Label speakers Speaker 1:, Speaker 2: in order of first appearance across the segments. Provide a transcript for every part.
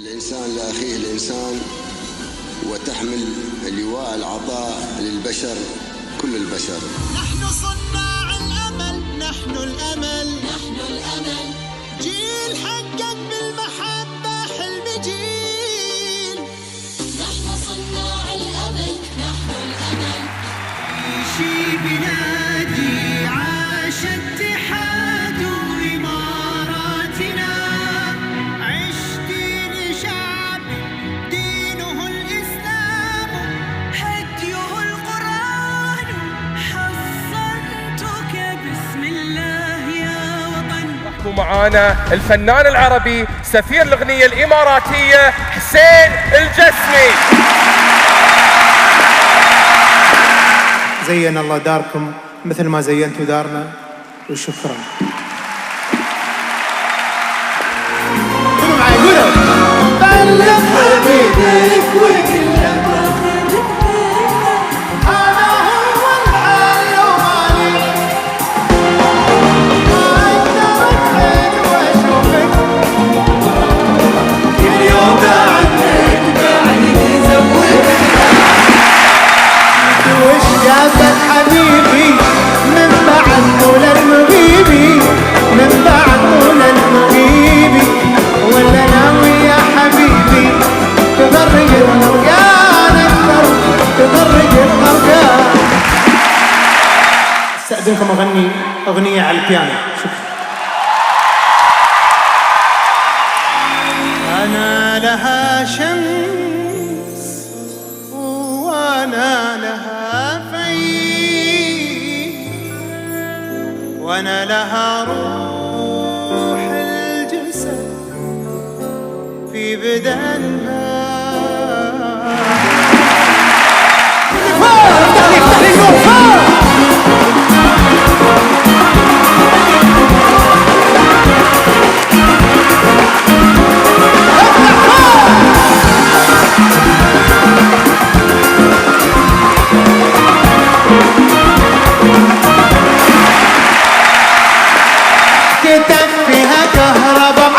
Speaker 1: الإنسان لأخيه الإنسان، وتحمل لواء العطاء للبشر كل البشر.
Speaker 2: نحن صناع الأمل، نحن الأمل، نحن الأمل، جيل حقق بالمحبة حلم جيل.
Speaker 3: نحن صناع الأمل، نحن الأمل.
Speaker 2: عيشي بلادي عاش اتحاد إماراتنا، عشتي لشعب دينه الإسلام، هديه القرآن، حصنتك بسم الله يا وطن.
Speaker 4: معانا الفنان العربي سفير الأغنية الإماراتية حسين الجسمي.
Speaker 5: زين الله داركم مثل ما زينتوا دارنا، وشكرا. قولوا معي، قولوا. بلغ حبيبك وكله هذا هو الحل ومالي، ما اقدر اتخيل واشوفك كل يوم بعدك زودك. وش جابك حبيبي من بعد طول المغيبي، من بعد طول المغيبي، ولا ناوي يا حبيبي تفرق المرقان اكثر، تفرق المرقان. استأذنكم اغني اغنية على البيانو. شكرا. انا لها شمس وانا لها فيل، وانا لها روح الجسد في بدنها. كتب فيها كهرباء.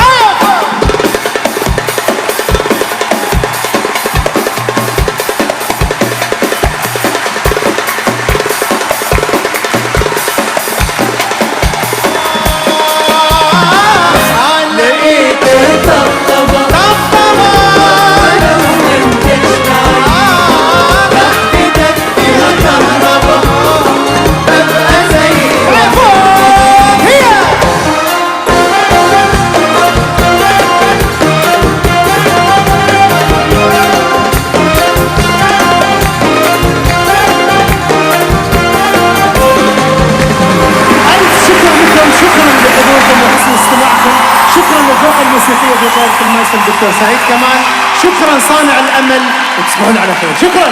Speaker 5: شكرا للذوق الموسيقي بقيادة المايسترو الدكتور سعيد كمال. شكرا صانع الأمل، وتصبحون على خير. شكرا.